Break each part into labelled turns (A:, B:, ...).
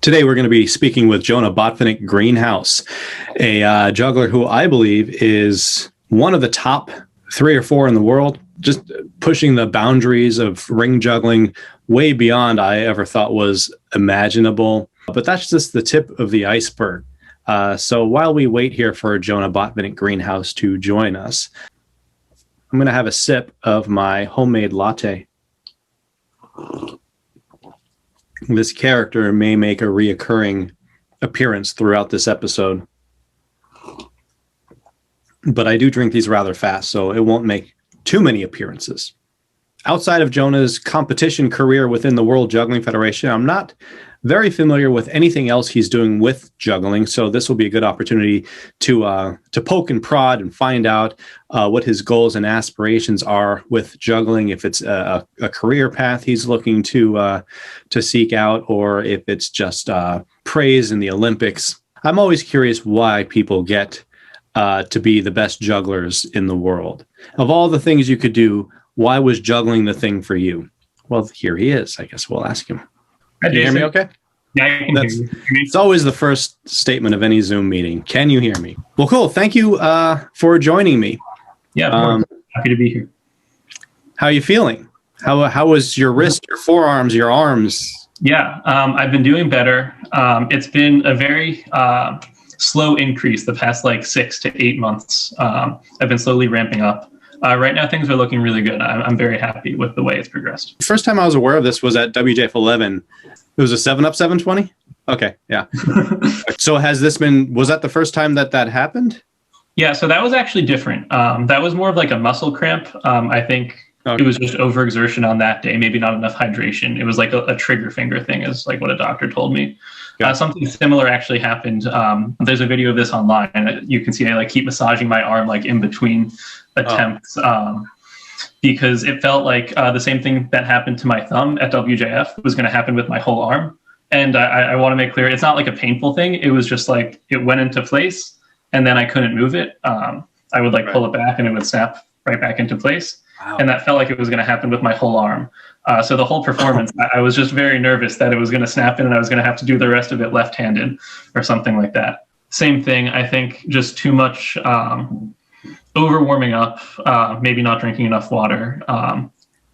A: Today, we're going to be speaking with Jonah Botvinick-Greenhouse, a juggler who I believe is one of the top 3 or 4 in the world, just pushing the boundaries of ring juggling way beyond I ever thought was imaginable. But that's just the tip of the iceberg. So while we wait here for Jonah Botvinick-Greenhouse to join us, I'm going to have a sip of my homemade latte. This character may make a reoccurring appearance throughout this episode, but I do drink these rather fast, so it won't make too many appearances. Outside of Jonah's competition career within the World Juggling Federation, I'm not very familiar with anything else he's doing with juggling, so this will be a good opportunity to poke and prod and find out what his goals and aspirations are with juggling, if it's a career path he's looking to seek out, or if it's just praise in the Olympics. I'm always curious why people get to be the best jugglers in the world. Of all the things you could do, why was juggling the thing for you? Well, here he is. I guess we'll ask him. Can you hear me okay?
B: Yeah, I can hear you.
A: It's always the first statement of any Zoom meeting. Can you hear me? Well, cool. Thank you for joining me.
B: Yeah, happy to be here.
A: How are you feeling? How was your wrist, your forearms, your arms?
B: Yeah, I've been doing better. It's been a very slow increase the past 6 to 8 months. I've been slowly ramping up. Right now, things are looking really good. I'm very happy with the way it's progressed.
A: The first time I was aware of this was at WJF 11. It was a 7-up 720? Okay, yeah. So was that the first time that happened?
B: Yeah, so that was actually different. That was more of like a muscle cramp. I think It was just overexertion on that day, maybe not enough hydration. It was like a trigger finger thing, is like what a doctor told me. Something similar actually happened. There's a video of this online, and you can see I keep massaging my arm in between attempts, because it felt like the same thing that happened to my thumb at WJF was going to happen with my whole arm. And I want to make clear, it's not like a painful thing. It was just it went into place, and then I couldn't move it. I would pull it back, and it would snap right back into place. Wow. And that felt like it was going to happen with my whole arm. So the whole performance, I was just very nervous that it was going to snap in and I was going to have to do the rest of it left-handed or something like that. Same thing, I think just too much over warming up, maybe not drinking enough water,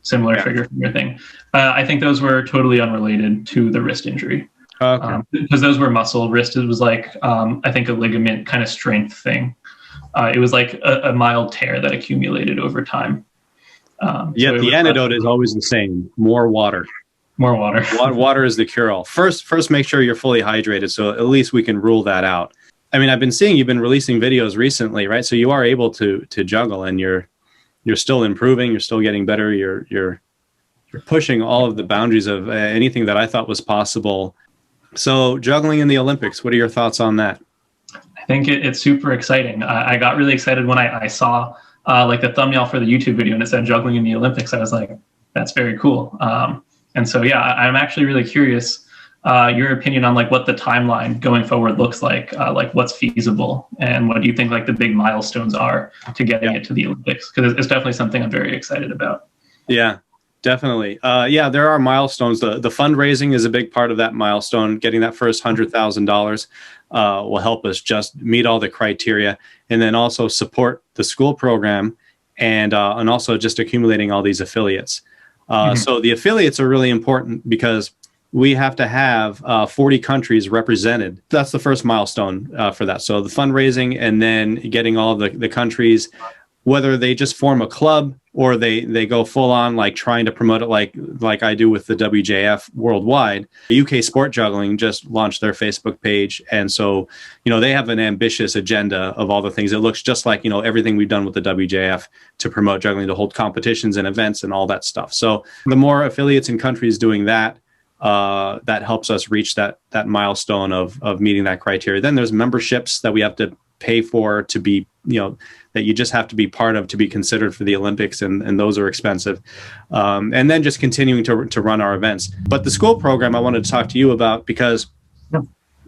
B: similar trigger finger thing. I think those were totally unrelated to the wrist injury.
A: Okay.
B: Because those were muscle. Wrist was I think a ligament kind of strength thing. It was a mild tear that accumulated over time.
A: So the antidote is always the same: more water.
B: More water.
A: Water is the cure-all. First, make sure you're fully hydrated, so at least we can rule that out. I mean, I've been seeing you've been releasing videos recently, right? So you are able to juggle, and you're still improving. You're still getting better. You're pushing all of the boundaries of anything that I thought was possible. So juggling in the Olympics, what are your thoughts on that?
B: I think it's super exciting. I got really excited when I saw the thumbnail for the YouTube video and it said juggling in the Olympics. I was like, that's very cool. And so, yeah, I'm actually really curious your opinion on what the timeline going forward looks like what's feasible, and what do you think the big milestones are to getting it to the Olympics? Because it's definitely something I'm very excited about.
A: Yeah, definitely. There are milestones. The fundraising is a big part of that milestone. Getting that first $100,000 will help us just meet all the criteria, and then also support the school program, and also just accumulating all these affiliates. So the affiliates are really important because we have to have 40 countries represented. That's the first milestone for that. So the fundraising, and then getting all of the countries, whether they just form a club or they go full on trying to promote it like I do with the WJF worldwide. UK Sport Juggling just launched their Facebook page, and so they have an ambitious agenda of all the things. It looks just like everything we've done with the WJF to promote juggling, to hold competitions and events and all that stuff. So the more affiliates and countries doing that, that helps us reach that milestone of meeting that criteria. Then there's memberships that we have to pay for to be, that you just have to be part of to be considered for the Olympics, and those are expensive. And then just continuing to run our events. But the school program I wanted to talk to you about, because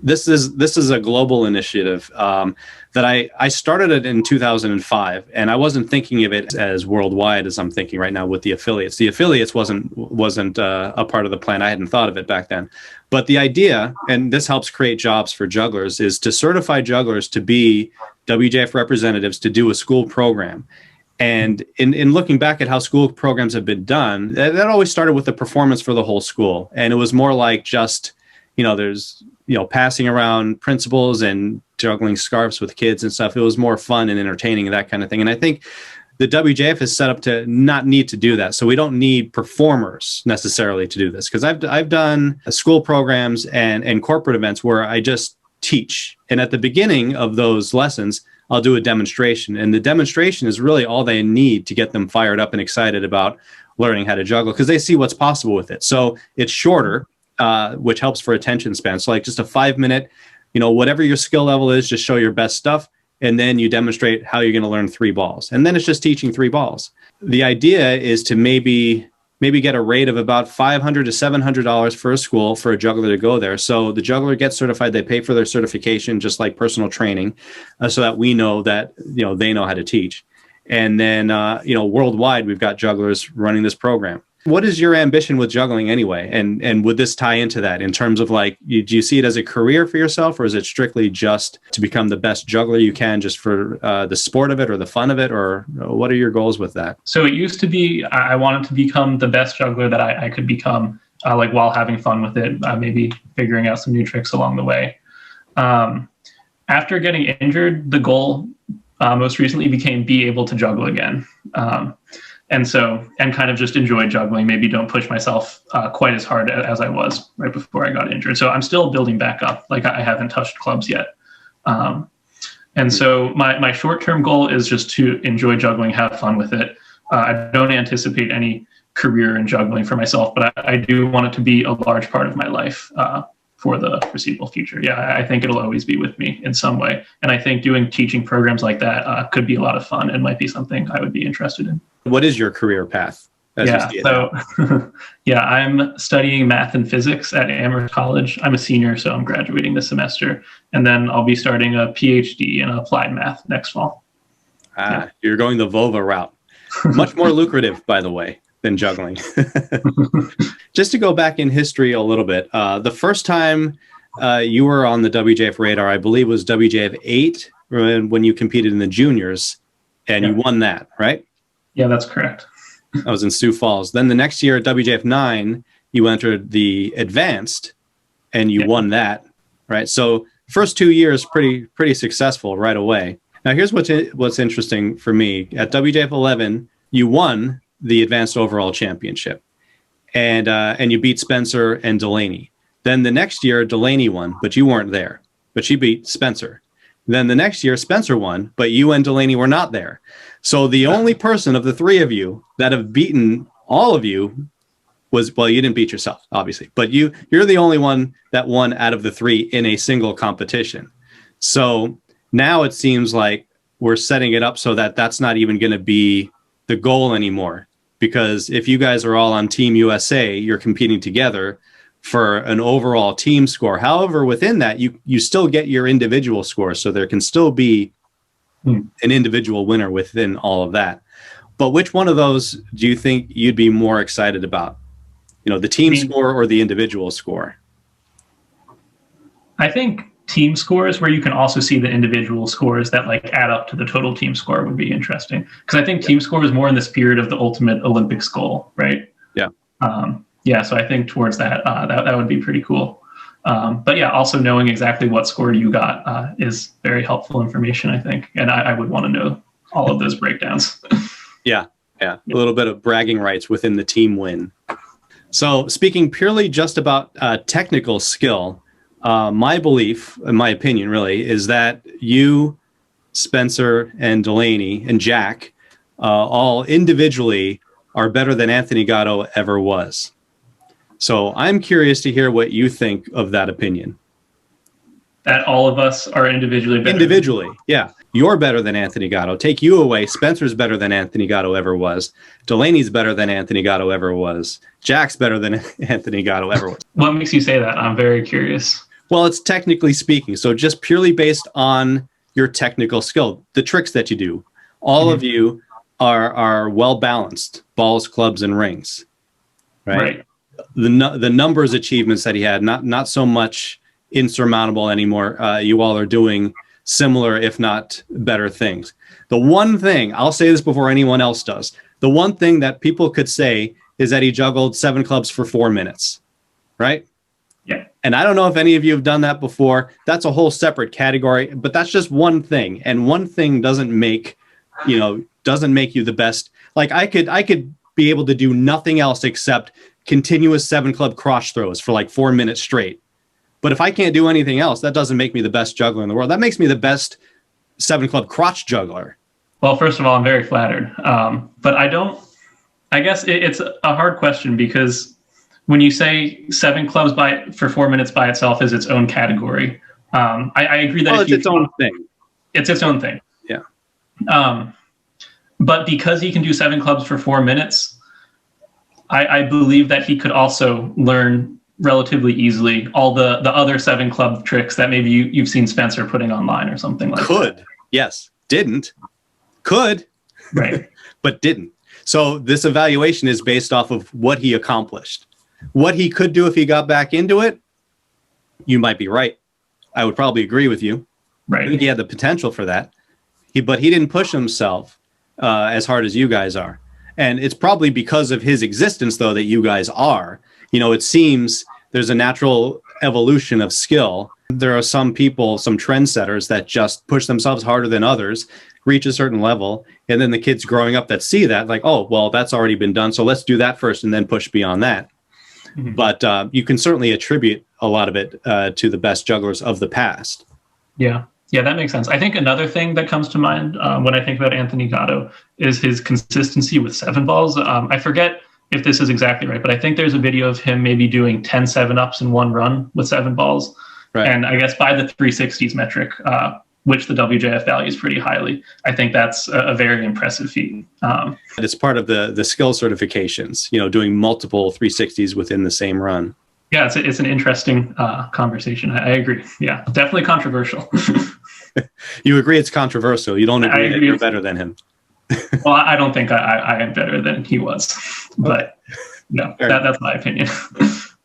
A: This is a global initiative that I started it in 2005, and I wasn't thinking of it as worldwide as I'm thinking right now with the affiliates. The affiliates wasn't a part of the plan. I hadn't thought of it back then. But the idea, and this helps create jobs for jugglers, is to certify jugglers to be WJF representatives to do a school program. And in looking back at how school programs have been done, that always started with the performance for the whole school. And it was more like just, there's, passing around principles and juggling scarves with kids and stuff. It was more fun and entertaining and that kind of thing. And I think the WJF is set up to not need to do that. So we don't need performers necessarily to do this, because I've done school programs and corporate events where I just teach. And at the beginning of those lessons, I'll do a demonstration. And the demonstration is really all they need to get them fired up and excited about learning how to juggle, because they see what's possible with it. So it's shorter, which helps for attention span. So like just a 5-minute, whatever your skill level is, just show your best stuff. And then you demonstrate how you're going to learn 3 balls. And then it's just teaching 3 balls. The idea is to maybe get a rate of about $500 to $700 for a school for a juggler to go there. So the juggler gets certified, they pay for their certification, just like personal training, so that we know that, they know how to teach. And then, worldwide, we've got jugglers running this program. What is your ambition with juggling anyway? And would this tie into that in terms of do you see it as a career for yourself, or is it strictly just to become the best juggler you can just for the sport of it or the fun of it, or what are your goals with that?
B: So it used to be, I wanted to become the best juggler that I could become, while having fun with it, maybe figuring out some new tricks along the way. After getting injured, the goal most recently became be able to juggle again. And kind of just enjoy juggling, maybe don't push myself quite as hard as I was right before I got injured. So I'm still building back up. I haven't touched clubs yet. And so my short-term goal is just to enjoy juggling, have fun with it. I don't anticipate any career in juggling for myself, but I do want it to be a large part of my life for the foreseeable future. Yeah, I think it'll always be with me in some way. And I think doing teaching programs like that could be a lot of fun and might be something I would be interested in.
A: What is your career path?
B: I'm studying math and physics at Amherst College. I'm a senior, so I'm graduating this semester. And then I'll be starting a PhD in applied math next fall.
A: You're going the VOVA route. Much more lucrative, by the way, than juggling. Just to go back in history a little bit, the first time you were on the WJF radar, I believe, was WJF 8 when you competed in the juniors, and you won that, right?
B: Yeah, that's correct.
A: I was in Sioux Falls. Then the next year at WJF 9, you entered the advanced, and you won that, right? So first 2 years, pretty successful right away. Now here's what's interesting for me. At WJF 11, you won the advanced overall championship, and you beat Spencer and Delaney. Then the next year, Delaney won, but you weren't there. But she beat Spencer. Then the next year, Spencer won, but you and Delaney were not there. So the only person of the 3 of you that have beaten all of you was, well, you didn't beat yourself, obviously, but you're the only one that won out of the 3 in a single competition. So now it seems like we're setting it up so that that's not even going to be the goal anymore. Because if you guys are all on Team USA, you're competing together for an overall team score. However, within that, you still get your individual score. So there can still be an individual winner within all of that. But which one of those do you think you'd be more excited about? The team score or the individual score?
B: I think team scores where you can also see the individual scores that add up to the total team score would be interesting. Because I think team score is more in the spirit of the ultimate Olympics goal, right?
A: Yeah.
B: So I think towards that, that would be pretty cool. But yeah, also knowing exactly what score you got is very helpful information, I think. And I would want to know all of those breakdowns.
A: Yeah. A little bit of bragging rights within the team win. So speaking purely just about technical skill, my belief, in my opinion, really, is that you, Spencer, and Delaney, and Jack, all individually are better than Anthony Gatto ever was. So I'm curious to hear what you think of that opinion.
B: That all of us are individually better.
A: Individually, yeah. You're better than Anthony Gatto. Take you away, Spencer's better than Anthony Gatto ever was. Delaney's better than Anthony Gatto ever was. Jack's better than Anthony Gatto ever was.
B: What makes you say that? I'm very curious.
A: Well, it's technically speaking. So just purely based on your technical skill, the tricks that you do, all of you are well balanced, balls, clubs, and rings, right? The numbers achievements that he had, not so much insurmountable anymore. You all are doing similar, if not better things. The one thing, I'll say this before anyone else does, the one thing that people could say is that he juggled 7 clubs for 4 minutes, right?
B: Yeah.
A: And I don't know if any of you have done that before. That's a whole separate category, but that's just one thing. And one thing doesn't make you the best. Like I could be able to do nothing else except continuous 7 club cross throws for like 4 minutes straight. But if I can't do anything else, that doesn't make me the best juggler in the world. That makes me the best 7 club crotch juggler.
B: Well, first of all, I'm very flattered. But I guess it's a hard question, because when you say 7 clubs for 4 minutes by itself is its own category, I agree that
A: it's its own thing.
B: It's its own thing.
A: Yeah.
B: But because he can do 7 clubs for 4 minutes, I believe that he could also learn relatively easily all the other 7 club tricks that maybe you've seen Spencer putting online or something like that.
A: Could. Yes. Didn't. Could.
B: Right.
A: But didn't. So this evaluation is based off of what he accomplished. What he could do if he got back into it, you might be right. I would probably agree with you.
B: Right.
A: I think he had the potential for that. But he didn't push himself as hard as you guys are. And it's probably because of his existence, though, that you guys are. It seems there's a natural evolution of skill. There are some people, some trendsetters that just push themselves harder than others, reach a certain level, and then the kids growing up that see that, like, oh, well, that's already been done, so let's do that first and then push beyond that. Mm-hmm. But you can certainly attribute a lot of it to the best jugglers of the past.
B: Yeah, that makes sense. I think another thing that comes to mind when I think about Anthony Gatto is his consistency with 7 balls. I forget if this is exactly right, but I think there's a video of him maybe doing 10 7-ups in one run with 7 balls. Right. And I guess by the 360s metric, which the WJF values pretty highly, I think that's a very impressive feat.
A: It's part of the skill certifications, doing multiple 360s within the same run.
B: Yeah, it's an interesting conversation. I agree. Yeah, definitely controversial.
A: You agree it's controversial. You don't agree that you're better than him.
B: Well, I don't think I am better than he was, but no, that's my opinion.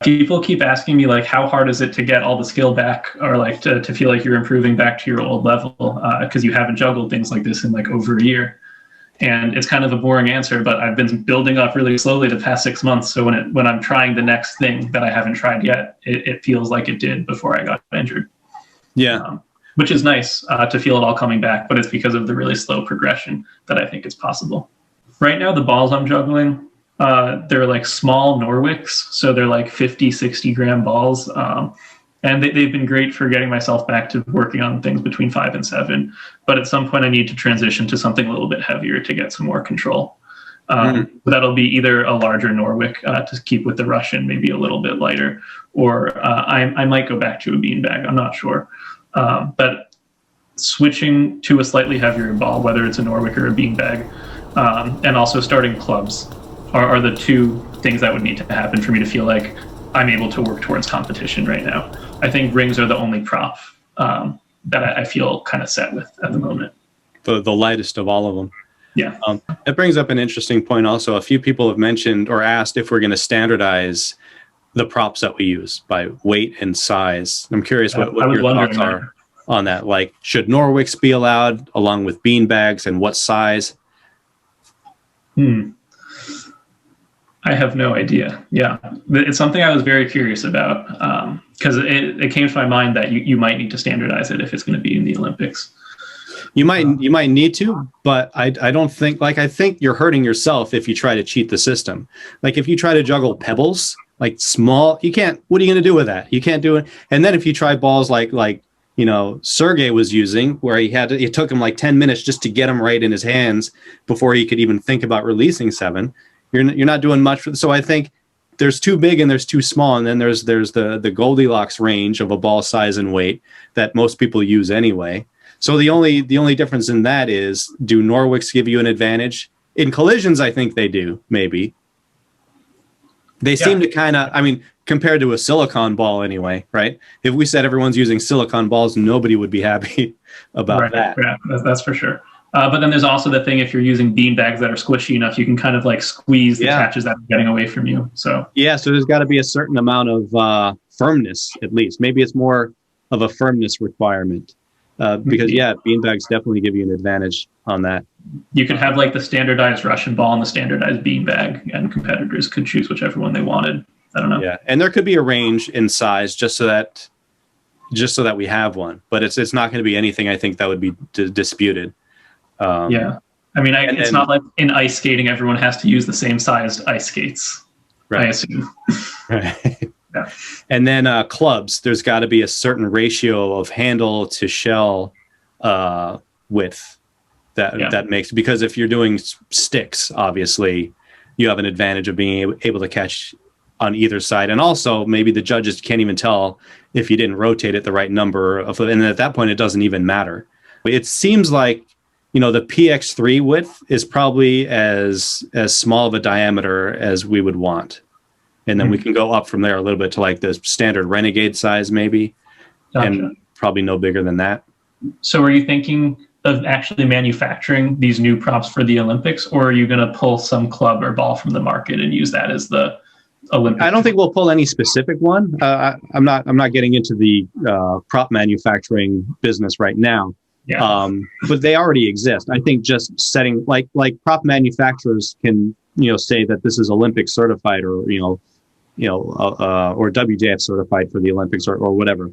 B: People keep asking me, like, how hard is it to get all the skill back, or like to feel like you're improving back to your old level, because you haven't juggled things like this in like over a year. And it's kind of a boring answer, but I've been building up really slowly the past 6 months. So when I'm trying the next thing that I haven't tried yet, it feels like it did before I got injured.
A: Yeah.
B: Which is nice to feel it all coming back, but it's because of the really slow progression that I think it's possible. Right now, the balls I'm juggling, they're like small Norwicks. So they're like 50, 60 gram balls. And they've been great for getting myself back to working on things between 5 and 7. But at some point, I need to transition to something a little bit heavier to get some more control. That'll be either a larger Norwick to keep with the Russian, maybe a little bit lighter, or I might go back to a beanbag. I'm not sure. But switching to a slightly heavier ball, whether it's a Norwick or a beanbag, and also starting clubs are the 2 things that would need to happen for me to feel like I'm able to work towards competition right now. I think rings are the only prop that I feel kind of set with at the moment.
A: The lightest of all of them.
B: Yeah.
A: It brings up an interesting point also. A few people have mentioned or asked if we're going to standardize the props that we use by weight and size. I'm curious what your thoughts are on that. Like, should Norwicks be allowed along with beanbags, and what size?
B: I have no idea. Yeah, it's something I was very curious about because it came to my mind that you might need to standardize it if it's going to be in the Olympics.
A: You might need to, but I don't think, like, I think you're hurting yourself if you try to cheat the system. Like, if you try to juggle pebbles, like small, you can't. What are you going to do with that? You can't do it. And then if you try balls like Sergey was using, where it took him like 10 minutes just to get him right in his hands before he could even think about releasing 7. You're not doing much so I think there's too big and there's too small, and then there's the Goldilocks range of a ball size and weight that most people use anyway. So the only difference in that is, do Norwicks give you an advantage in collisions? I think they do, maybe, They seem to kind of, I mean, compared to a silicone ball anyway, right? If we said everyone's using silicone balls, nobody would be happy about that.
B: Yeah, that's for sure. But then there's also the thing, if you're using bean bags that are squishy enough, you can kind of like squeeze the catches that are getting away from you. So
A: so there's got to be a certain amount of firmness, at least. Maybe it's more of a firmness requirement. Because bean bags definitely give you an advantage on that.
B: You could have like the standardized Russian ball and the standardized bean bag, and competitors could choose whichever one they wanted. I don't know. Yeah,
A: and there could be a range in size just so that we have one, but it's not going to be anything I think that would be disputed.
B: I mean, it's not like in ice skating everyone has to use the same sized ice skates. Right. I assume.
A: Right. Yeah. And then clubs, there's got to be a certain ratio of handle to shell width that makes, because if you're doing sticks, obviously you have an advantage of being able to catch on either side. And also maybe the judges can't even tell if you didn't rotate it the right number and at that point it doesn't even matter. It seems like, the PX3 width is probably as small of a diameter as we would want. And then we can go up from there a little bit to like the standard Renegade size maybe. Gotcha. And probably no bigger than that.
B: So are you thinking of actually manufacturing these new props for the Olympics, or are you going to pull some club or ball from the market and use that as the Olympic?
A: I don't think we'll pull any specific one. I'm not getting into the prop manufacturing business right now. Yeah. But they already exist. I think just setting like prop manufacturers can, say that this is Olympic certified or, or WJF certified for the Olympics or whatever,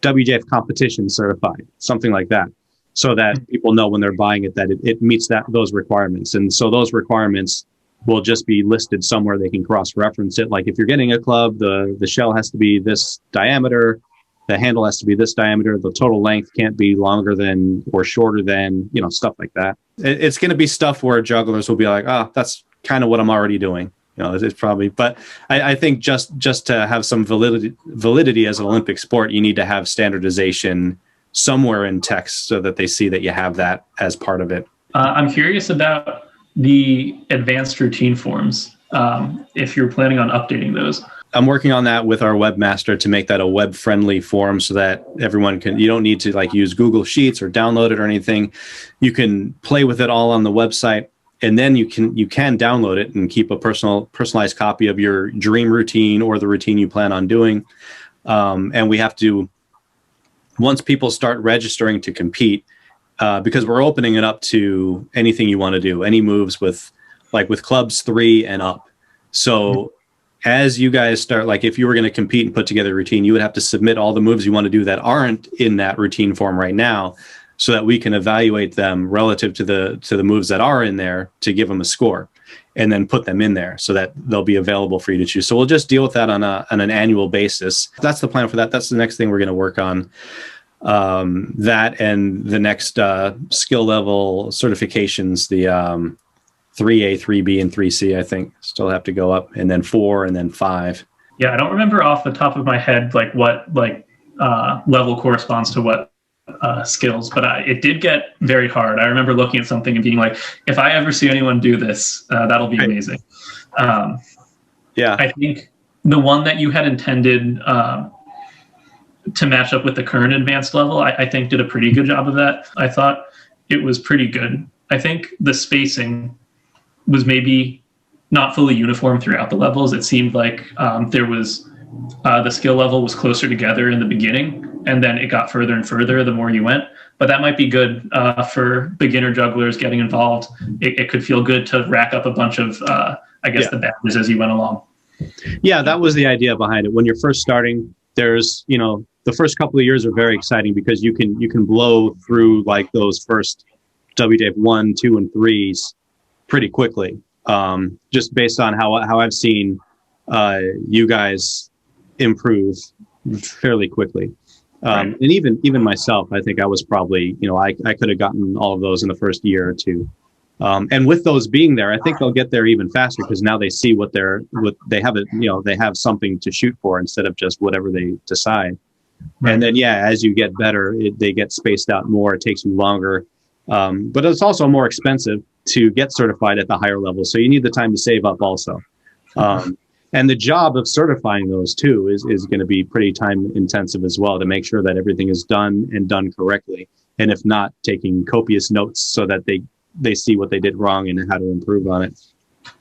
A: WJF competition certified, something like that, so that people know when they're buying it that it meets those requirements. And so those requirements will just be listed somewhere. They can cross-reference it. Like if you're getting a club, the shell has to be this diameter, the handle has to be this diameter, the total length can't be longer than or shorter than, stuff like that. It's going to be stuff where jugglers will be like, that's kind of what I'm already doing. It's probably, but I think just to have some validity as an Olympic sport, you need to have standardization somewhere in text so that they see that you have that as part of it.
B: I'm curious about the advanced routine forms, if you're planning on updating those.
A: I'm working on that with our webmaster to make that a web-friendly form so that everyone you don't need to like use Google Sheets or download it or anything. You can play with it all on the website, and then you can download it and keep a personalized copy of your dream routine or the routine you plan on doing. And we have to, once people start registering to compete, because we're opening it up to anything you want to do, any moves with clubs 3 and up. So as you guys start, like if you were going to compete and put together a routine, you would have to submit all the moves you want to do that aren't in that routine form right now, so that we can evaluate them relative to the moves that are in there to give them a score, and then put them in there so that they'll be available for you to choose. So we'll just deal with that on an annual basis. That's the plan for that. That's the next thing we're going to work on. That and the next skill level certifications, the 3A, 3B, and 3C, I think, still have to go up, and then 4 and then 5.
B: Yeah, I don't remember off the top of my head like what level corresponds to what skills, but it did get very hard. I remember looking at something and being like, if I ever see anyone do this, that'll be amazing. I think the one that you had intended to match up with the current advanced level, I think did a pretty good job of that. I thought it was pretty good. I think the spacing was maybe not fully uniform throughout the levels. It seemed like there was the skill level was closer together in the beginning, and then it got further and further the more you went. But that might be good for beginner jugglers getting involved. It could feel good to rack up a bunch of, the badges as you went along.
A: Yeah, that was the idea behind it. When you're first starting, there's, the first couple of years are very exciting because you can blow through like those first WJF 1, 2, and 3s pretty quickly. Just based on how I've seen you guys improve fairly quickly. And even myself, I think I was probably, I could have gotten all of those in the first year or two. And with those being there, I think they'll get there even faster because now they see what they have, they have something to shoot for instead of just whatever they decide. Right. And then, as you get better, they get spaced out more. It takes you longer. But it's also more expensive to get certified at the higher level. So you need the time to save up also. And the job of certifying those too is going to be pretty time intensive as well, to make sure that everything is done and done correctly. And if not, taking copious notes so that they see what they did wrong and how to improve on it.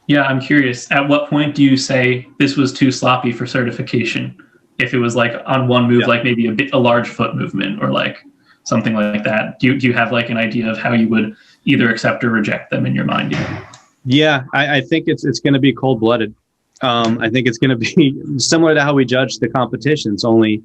B: Yeah, I'm curious. At what point do you say this was too sloppy for certification? If it was like on one move, like maybe a large foot movement or like something like that. Do you have like an idea of how you would either accept or reject them in your mind?
A: Yeah, I think it's going to be cold-blooded. I think it's going to be similar to how we judge the competitions, only,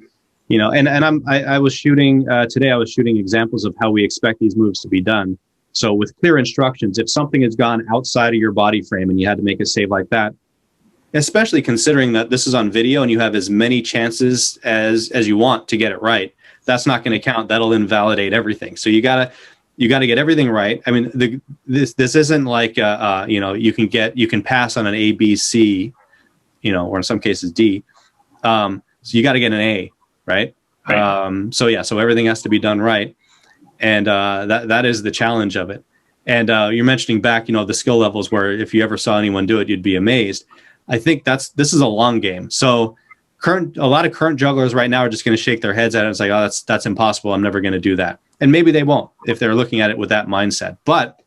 A: you know, and I was shooting today. I was shooting examples of how we expect these moves to be done. So with clear instructions, if something has gone outside of your body frame and you had to make a save like that, especially considering that this is on video and you have as many chances as you want to get it right, that's not going to count. That'll invalidate everything. So you gotta get everything right. I mean, this isn't like you know, you can pass on an A, B, C, you know, or in some cases D. So you got to get an A, right? So everything has to be done right. And that is the challenge of it. And you're mentioning back, you know, the skill levels where if you ever saw anyone do it, you'd be amazed. I think this is a long game. So a lot of current jugglers right now are just going to shake their heads at it. It's like, oh, that's impossible. I'm never going to do that. And maybe they won't if they're looking at it with that mindset. But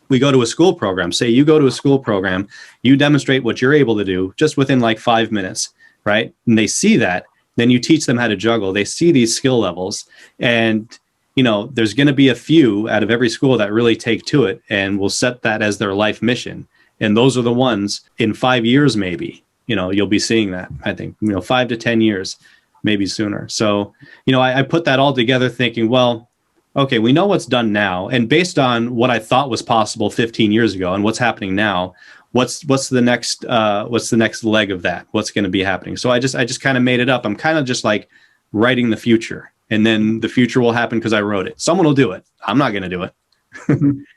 A: we go to a school program. Say you go to a school program, you demonstrate what you're able to do just within like 5 minutes, right? And they see that. Then you teach them how to juggle. They see these skill levels, and you know, there's going to be a few out of every school that really take to it and will set that as their life mission. And those are the ones in 5 years, maybe, you know, you'll be seeing that. I think, you know, 5 to 10 years, maybe sooner. So, you know, I put that all together thinking, well, okay, we know what's done now. And based on what I thought was possible 15 years ago and what's happening now, what's the next leg of that? What's going to be happening? So I just kind of made it up. I'm kind of just like writing the future. And then the future will happen because I wrote it. Someone will do it. I'm not going to do it.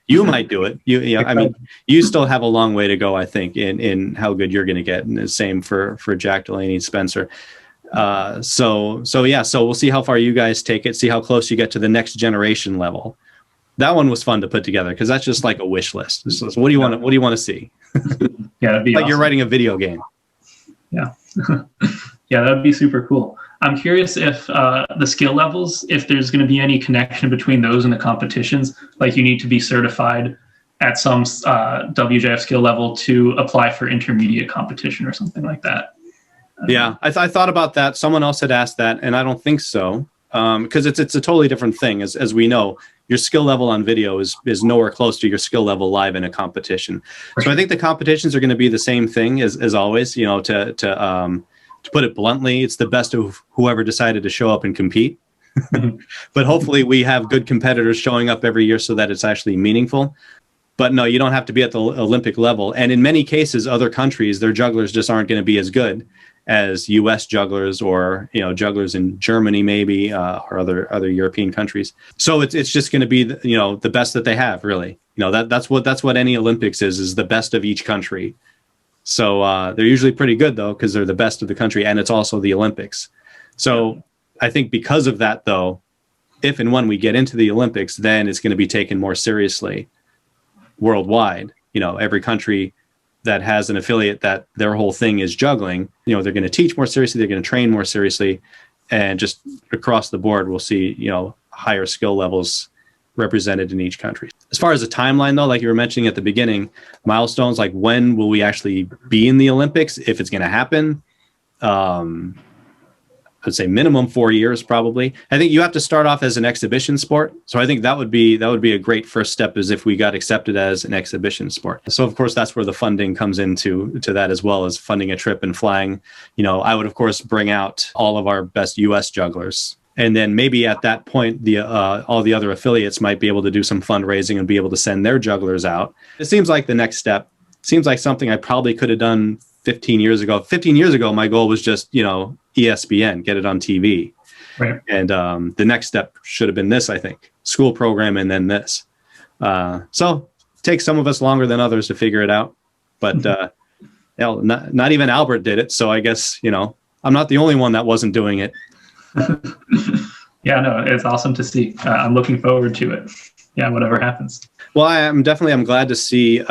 A: You might do it. I mean, you still have a long way to go, I think, in how good you're going to get. And the same for Jack Delaney, Spencer. So we'll see how far you guys take it. See how close you get to the next generation level. That one was fun to put together because that's just like a wish list. So what do you want? What do you want to see?
B: Yeah, that'd be
A: like
B: awesome.
A: You're writing a video game.
B: Yeah, yeah, that'd be super cool. I'm curious if the skill levels, if there's going to be any connection between those and the competitions. Like you need to be certified at some WJF skill level to apply for intermediate competition or something like that.
A: Yeah, I thought about that. Someone else had asked that, and I don't think so, because it's a totally different thing. As we know, your skill level on video is nowhere close to your skill level live in a competition. So I think the competitions are going to be the same thing as always. You know, to put it bluntly, it's the best of whoever decided to show up and compete. But hopefully we have good competitors showing up every year so that it's actually meaningful. But no, you don't have to be at the Olympic level. And in many cases, other countries, their jugglers just aren't going to be as good as U.S. jugglers or, you know, jugglers in Germany maybe or other European countries. So it's just going to be, you know, the best that they have, really. You know, that's what any Olympics is the best of each country. So they're usually pretty good, though, because they're the best of the country, and it's also the Olympics. So I think because of that, though, if and when we get into the Olympics, then it's going to be taken more seriously worldwide. You know, every country that has an affiliate that their whole thing is juggling, you know, they're going to teach more seriously, they're going to train more seriously, and just across the board, we'll see, you know, higher skill levels represented in each country. As far as a timeline, though, like you were mentioning at the beginning, milestones, like when will we actually be in the Olympics, if it's going to happen? I'd say minimum 4 years, probably. I think you have to start off as an exhibition sport. So I think that would be a great first step, is if we got accepted as an exhibition sport. So of course, that's where the funding comes into that, as well as funding a trip and flying. You know, I would of course bring out all of our best US jugglers. And then maybe at that point, all the other affiliates might be able to do some fundraising and be able to send their jugglers out. It seems like the next step. Seems like something I probably could have done 15 years ago. 15 years ago, my goal was just, you know, ESPN, get it on TV. Right. And the next step should have been this, I think, school program, and then this. So it takes some of us longer than others to figure it out. But not even Albert did it. So I guess, you know, I'm not the only one that wasn't doing it.
B: Yeah, no, it's awesome to see. I'm looking forward to it. Yeah, whatever happens.
A: Well, I'm glad to see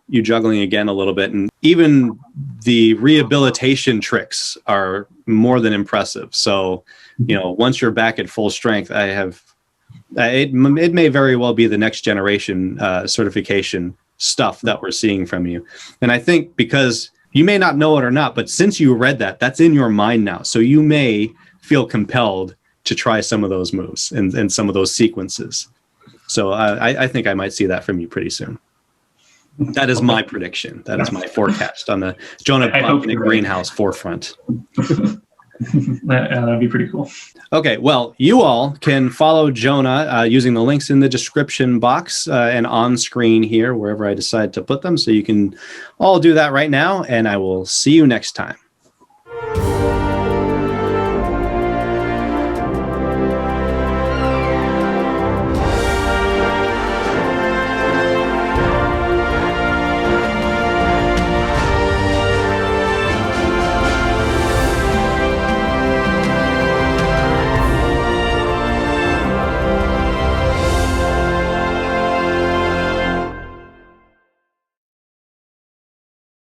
A: you juggling again a little bit, and even the rehabilitation tricks are more than impressive. So, once you're back at full strength, it may very well be the next generation certification stuff that we're seeing from you. And I think because you may not know it or not, but since you read that, that's in your mind now. So you may feel compelled to try some of those moves and some of those sequences. So I think I might see that from you pretty soon. That is my prediction. That is my forecast on the Jonah Botvinick-Greenhouse forefront.
B: That'd be pretty cool.
A: Okay, well, you all can follow Jonah using the links in the description box and on screen here, wherever I decide to put them. So you can all do that right now, and I will see you next time.